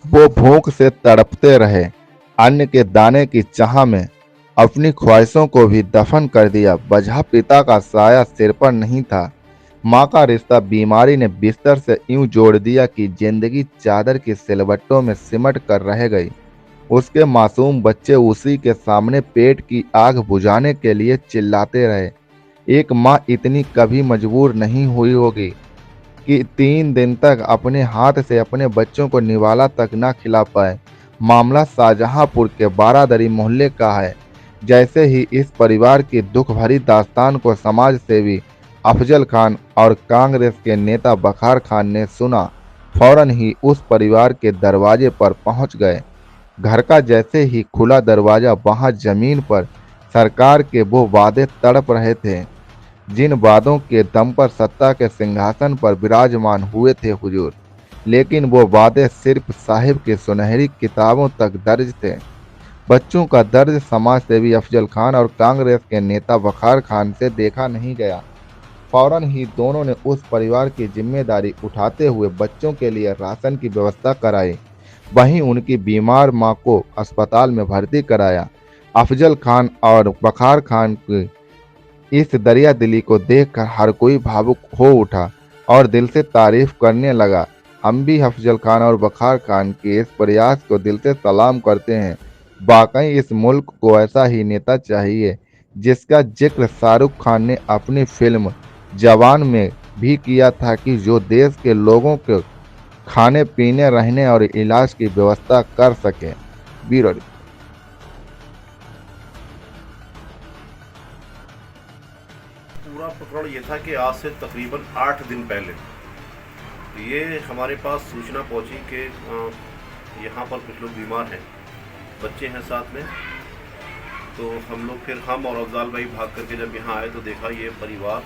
वो भूख से तड़पते रहे, अन्न के दाने की चाह में अपनी ख्वाहिशों को भी दफन कर दिया। बजहा पिता का साया सिर पर नहीं था। माँ का रिश्ता बीमारी ने बिस्तर से यूं जोड़ दिया कि जिंदगी चादर की सिलवटों में सिमट कर रह गई। उसके मासूम बच्चे उसी के सामने पेट की आग बुझाने के लिए चिल्लाते रहे। एक माँ इतनी कभी मजबूर नहीं हुई होगी कि 3 दिन तक अपने हाथ से अपने बच्चों को निवाला तक न खिला पाए। मामला शाहजहांपुर के बारादरी मोहल्ले का है। जैसे ही इस परिवार की दुख भरी दास्तान को समाज सेवी अफजल खान और कांग्रेस के नेता बखार खान ने सुना, फौरन ही उस परिवार के दरवाजे पर पहुंच गए। घर का जैसे ही खुला दरवाजा, वहां जमीन पर सरकार के वो वादे तड़प रहे थे जिन वादों के दम पर सत्ता के सिंहासन पर विराजमान हुए थे हुजूर। लेकिन वो वादे सिर्फ साहिब की सुनहरी किताबों तक दर्ज थे। बच्चों का दर्द समाज सेवी अफजल खान और कांग्रेस के नेता वखार खान से देखा नहीं गया। फौरन ही दोनों ने उस परिवार की जिम्मेदारी उठाते हुए बच्चों के लिए राशन की व्यवस्था कराई। वहीं उनकी बीमार मां को अस्पताल में भर्ती कराया। अफजल खान और वखार खान की इस दरिया दिली को देखकर हर कोई भावुक हो उठा और दिल से तारीफ करने लगा। हम भी अफजल खान और वखार खान के इस प्रयास को दिल से सलाम करते हैं। वाकई इस मुल्क को ऐसा ही नेता चाहिए जिसका जिक्र शाहरुख खान ने अपनी फिल्म जवान में भी किया था, कि जो देश के लोगों के खाने पीने रहने और इलाज की व्यवस्था कर सके। ब्यूरो पूरा प्रकरण ये था कि आज से तकरीबन 8 दिन पहले ये हमारे पास सूचना पहुंची कि यहाँ पर कुछ लोग बीमार हैं, बच्चे हैं साथ में। तो हम और अफजाल भाई भाग करके जब यहाँ आए तो देखा ये परिवार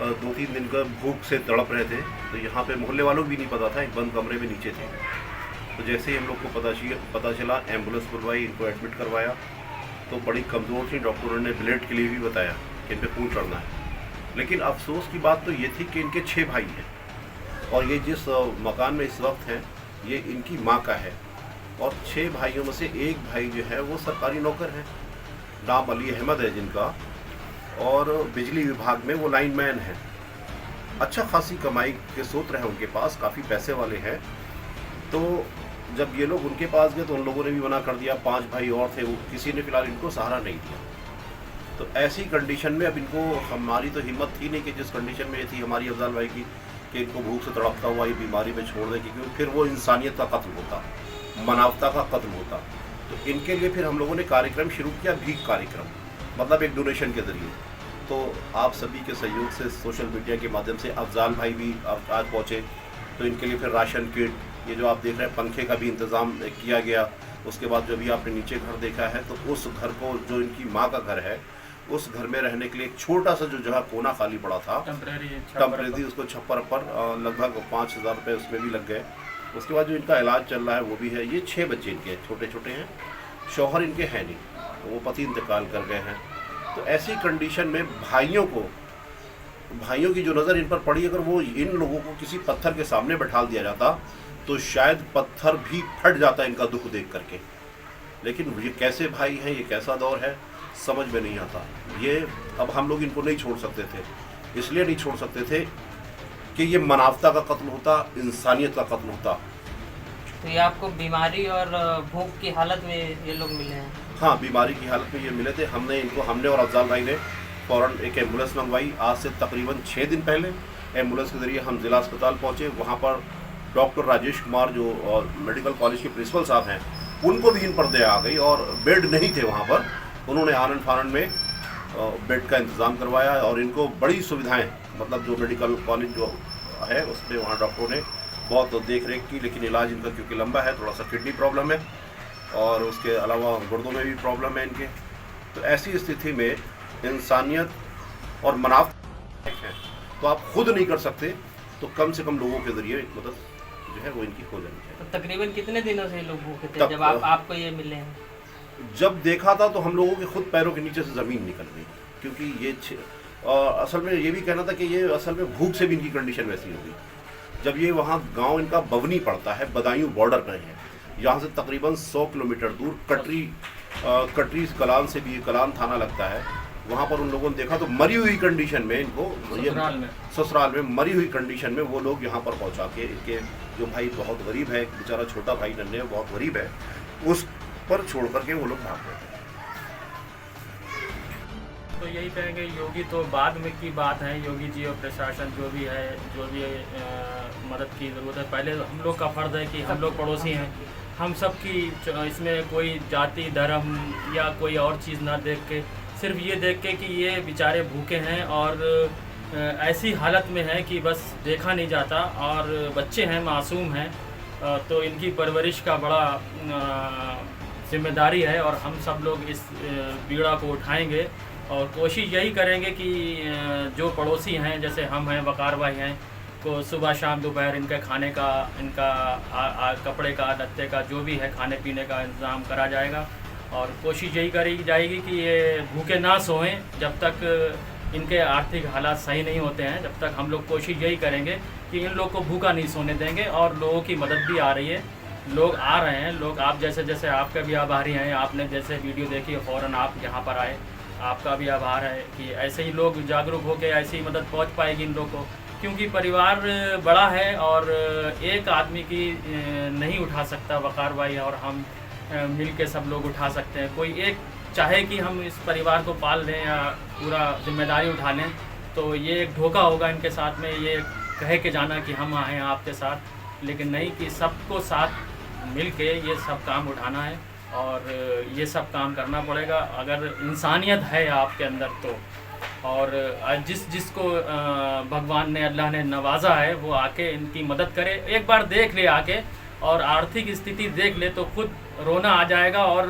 2-3 दिन का भूख से तड़प रहे थे। तो यहाँ पे मोहल्ले वालों को भी नहीं पता था, एक बंद कमरे में नीचे थे। तो जैसे ही हम लोग को पता चला, एम्बुलेंस बुलवाई, इनको एडमिट करवाया। तो बड़ी कमज़ोर थी, डॉक्टरों ने ब्लड के लिए भी बताया कि इन पर खून चढ़ना है। लेकिन अफसोस की बात तो ये थी कि इनके 6 भाई हैं और ये जिस मकान में इस वक्त हैं ये इनकी माँ का है। और 6 भाइयों में से एक भाई जो है वो सरकारी नौकर है, नाम अली अहमद है जिनका, और बिजली विभाग में वो लाइनमैन है। अच्छा खासी कमाई के सूत्र हैं उनके पास, काफ़ी पैसे वाले हैं। तो जब ये लोग उनके पास गए तो उन लोगों ने भी मना कर दिया। 5 भाई और थे, वो किसी ने फिलहाल इनको सहारा नहीं दिया। तो ऐसी कंडीशन में अब इनको, हमारी तो हिम्मत थी नहीं कि जिस कंडीशन में ये थी हमारी अफजाल भाई की, कि इनको भूख से तड़पता हुआ ये बीमारी में छोड़ दें, क्योंकि फिर वो इंसानियत का कत्ल होता, मानवता का कत्ल होता। तो इनके लिए फिर हम लोगों ने कार्यक्रम शुरू किया, भीख कार्यक्रम, मतलब एक डोनेशन के ज़रिए। तो आप सभी के सहयोग से सोशल मीडिया के माध्यम से अफजाल भाई भी आज पहुँचे। तो इनके लिए फिर राशन किट, ये जो आप देख रहे हैं पंखे का भी इंतज़ाम किया गया। उसके बाद जो भी आपने नीचे घर देखा है, तो उस घर को, जो इनकी माँ का घर है, उस घर में रहने के लिए एक छोटा सा जो जगह कोना खाली पड़ा था, टेम्परेरी, उसको छप्पर पर लगभग 5,000 रुपये उसमें भी लग गए। उसके बाद जो इनका इलाज चल रहा है वो भी है। ये 6 बच्चे इनके छोटे छोटे हैं, शौहर इनके हैं नहीं, तो वो पति इंतकाल कर गए हैं। तो ऐसी कंडीशन में भाइयों की जो नज़र इन पर पड़ी, अगर वो इन लोगों को किसी पत्थर के सामने बैठा दिया जाता तो शायद पत्थर भी फट जाता इनका दुख देख करके। लेकिन ये कैसे भाई हैं, ये कैसा दौर है, समझ में नहीं आता। ये अब हम लोग इनको नहीं छोड़ सकते थे, इसलिए नहीं छोड़ सकते थे कि ये मानवता का कत्ल होता, इंसानियत का कत्ल होता। तो ये आपको बीमारी और भूख की हालत में ये लोग मिले हैं? हाँ, बीमारी की हालत में ये मिले थे। हमने और अफजाल भाई ने फ़ौरन एक एम्बुलेंस मंगवाई। आज से तकरीबन 6 दिन पहले एम्बुलेंस के ज़रिए हम ज़िला अस्पताल पहुँचे। वहाँ पर डॉक्टर राजेश कुमार, जो और मेडिकल कॉलेज के प्रिंसिपल साहब हैं, उनको भी इन पर दया आ गई और बेड नहीं थे वहाँ पर। उन्होंने आनन फानन में बेड का इंतज़ाम करवाया और इनको बड़ी सुविधाएं, मतलब जो मेडिकल कॉलेज जो है उसमें वहाँ डॉक्टरों ने बहुत देख रेख की। लेकिन इलाज इनका क्योंकि लंबा है, थोड़ा सा किडनी प्रॉब्लम है और उसके अलावा गुर्दों में भी प्रॉब्लम है इनके। तो ऐसी स्थिति में इंसानियत और मनाफत है, तो आप खुद नहीं कर सकते तो कम से कम लोगों के ज़रिए मदद जो है वो इनकी हो जानी चाहिए। तो तकरीबन कितने दिनों से ये लोग भूखे थे जब आपको ये मिले हैं? जब देखा था तो हम लोगों के खुद पैरों के नीचे से ज़मीन निकल गई, क्योंकि ये असल में ये भी कहना था कि ये असल में भूख से भी इनकी कंडीशन वैसी होगी। जब ये वहाँ गांव इनका बवनी पड़ता है, बदायूं बॉर्डर पर है, यहाँ से तकरीबन 100 किलोमीटर दूर कटरी कलान से भी कलान थाना लगता है। वहाँ पर उन लोगों ने देखा तो मरी हुई कंडीशन में इनको, ससुराल में मरी हुई कंडीशन में वो लोग यहाँ पर पहुँचा के, इनके जो भाई बहुत गरीब है, बेचारा छोटा भाई नन्हे बहुत गरीब है, उस पर छोड़ करके वो लोग भाग गए। तो यही कहेंगे, योगी तो बाद में की बात है, योगी जी और प्रशासन जो भी है, जो भी मदद की ज़रूरत है, पहले हम लोग का फ़र्ज़ है कि हम लोग पड़ोसी हैं, हम सब की इसमें कोई जाति धर्म या कोई और चीज़ ना देख के, सिर्फ ये देख के कि ये बेचारे भूखे हैं और ऐसी हालत में हैं कि बस देखा नहीं जाता, और बच्चे हैं, मासूम हैं, तो इनकी परवरिश का बड़ा जिम्मेदारी है, और हम सब लोग इस बीड़ा को उठाएंगे और कोशिश यही करेंगे कि जो पड़ोसी हैं, जैसे हम हैं, वकार भाई हैं, को सुबह शाम दोपहर इनके खाने का, इनका कपड़े का, लत्ते का, जो भी है खाने पीने का इंतज़ाम करा जाएगा। और कोशिश यही करी जाएगी कि ये भूखे ना सोएं जब तक इनके आर्थिक हालात सही नहीं होते हैं, जब तक हम लोग कोशिश यही करेंगे कि इन लोग को भूखा नहीं सोने देंगे। और लोगों की मदद भी आ रही है, लोग आ रहे हैं, लोग आप जैसे आपके भी आभारी हैं, आपने जैसे वीडियो देखी फ़ौरन आप यहाँ पर आए, आपका भी आभार है कि ऐसे ही लोग जागरूक होकर ऐसी ही मदद पहुँच पाएगी इन लोगों को, क्योंकि परिवार बड़ा है और एक आदमी की नहीं उठा सकता, वकार भाई और हम मिल के सब लोग उठा सकते हैं। कोई एक चाहे कि हम इस परिवार को पाल लें या पूरा जिम्मेदारी उठा लें, तो ये एक धोखा होगा इनके साथ में, ये कह के जाना कि हम आए हैं आपके साथ, लेकिन नहीं, कि सबको साथ मिल के ये सब काम उठाना है और ये सब काम करना पड़ेगा। अगर इंसानियत है आपके अंदर तो, और जिसको भगवान ने, अल्लाह ने नवाजा है, वो आके इनकी मदद करे, एक बार देख ले आके, और आर्थिक स्थिति देख ले तो खुद रोना आ जाएगा और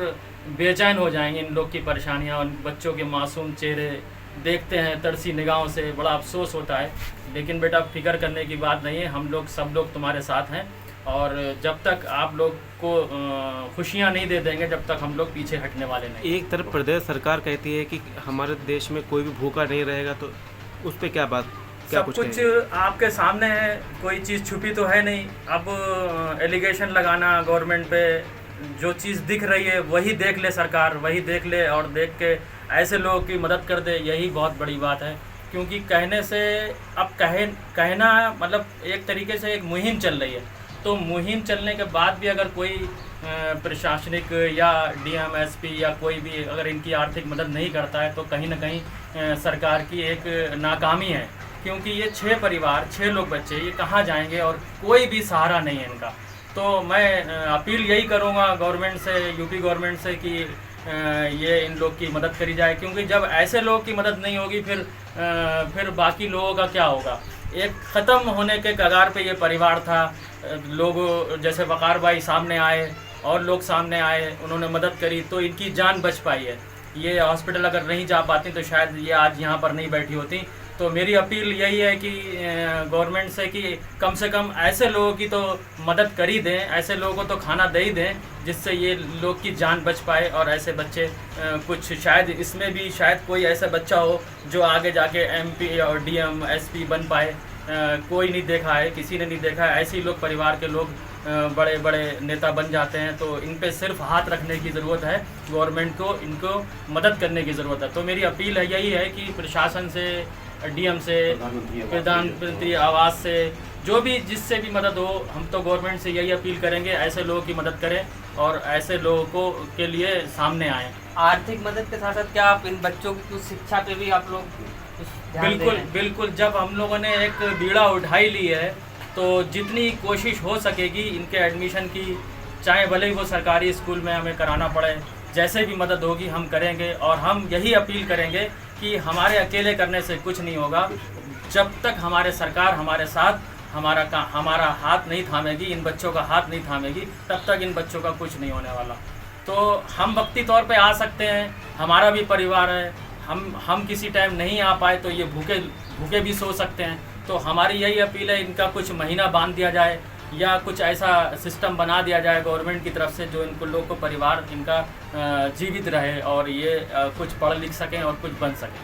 बेचैन हो जाएंगे। इन लोग की परेशानियां, उन बच्चों के मासूम चेहरे देखते हैं तरसी निगाहों से, बड़ा अफसोस होता है। लेकिन बेटा फिक्र करने की बात नहीं है, हम लोग सब लोग तुम्हारे साथ हैं, और जब तक आप लोग को खुशियां नहीं दे देंगे, जब तक हम लोग पीछे हटने वाले नहीं। एक तरफ प्रदेश सरकार कहती है कि हमारे देश में कोई भी भूखा नहीं रहेगा, तो उस पर क्या बात, क्या सब कुछ आपके सामने है, कोई चीज़ छुपी तो है नहीं। अब एलिगेशन लगाना गवर्नमेंट पे, जो चीज़ दिख रही है वही देख ले सरकार, वही देख ले और देख के ऐसे लोगों की मदद कर दे, यही बहुत बड़ी बात है। क्योंकि कहने से, अब कहना मतलब एक तरीके से एक मुहिम चल रही है, तो मुहिम चलने के बाद भी अगर कोई प्रशासनिक या डीएम एसपी या कोई भी अगर इनकी आर्थिक मदद नहीं करता है, तो कहीं ना कहीं सरकार की एक नाकामी है। क्योंकि ये 6 परिवार, 6 लोग बच्चे, ये कहाँ जाएंगे और कोई भी सहारा नहीं है इनका। तो मैं अपील यही करूँगा गवर्नमेंट से, यूपी गवर्नमेंट से, कि ये इन लोग की मदद करी जाए, क्योंकि जब ऐसे लोग की मदद नहीं होगी फिर बाकी लोगों का क्या होगा। एक ख़त्म होने के कगार पे ये परिवार था। लोग जैसे वकार भाई सामने आए और लोग सामने आए, उन्होंने मदद करी, तो इनकी जान बच पाई है। ये हॉस्पिटल अगर नहीं जा पाती तो शायद ये आज यहाँ पर नहीं बैठी होती। तो मेरी अपील यही है कि गवर्नमेंट से कि कम से कम ऐसे लोगों की तो मदद कर ही दें, ऐसे लोगों को तो खाना दे ही दें, जिससे ये लोग की जान बच पाए और ऐसे बच्चे कुछ, शायद इसमें भी शायद कोई ऐसा बच्चा हो जो आगे जाके एमपी और डीएम एसपी बन पाए। कोई नहीं देखा है, किसी ने नहीं देखा है। ऐसे ही लोग, परिवार के लोग बड़े बड़े नेता बन जाते हैं, तो इन पे सिर्फ हाथ रखने की ज़रूरत है, गवर्नमेंट को इनको मदद करने की ज़रूरत है। तो मेरी अपील है यही है कि प्रशासन से, डीएम से, प्रधानमंत्री आवास से, जो भी जिससे भी मदद हो, हम तो गवर्नमेंट से यही अपील करेंगे, ऐसे लोगों की मदद करें और ऐसे लोगों को के लिए सामने आएँ। आर्थिक मदद के साथ साथ क्या आप इन बच्चों की कुछ शिक्षा पे भी आप लोग कुछ ध्यान दे रहे हैं? बिल्कुल। जब हम लोगों ने एक बीड़ा उठाई ली है, तो जितनी कोशिश हो सकेगी इनके एडमिशन की, चाहे भले ही वो सरकारी स्कूल में हमें कराना पड़े, जैसे भी मदद होगी हम करेंगे। और हम यही अपील करेंगे कि हमारे अकेले करने से कुछ नहीं होगा। जब तक हमारे सरकार हमारे साथ हमारा हाथ नहीं थामेगी, इन बच्चों का हाथ नहीं थामेगी, तब तक इन बच्चों का कुछ नहीं होने वाला। तो हम वक्ती तौर पे आ सकते हैं, हमारा भी परिवार है, हम किसी टाइम नहीं आ पाए तो ये भूखे भी सो सकते हैं। तो हमारी यही अपील है, इनका कुछ महीना बांध दिया जाए या कुछ ऐसा सिस्टम बना दिया जाए गवर्नमेंट की तरफ से, जो इनको लोग को परिवार इनका जीवित रहे और ये कुछ पढ़ लिख सकें और कुछ बन सकें।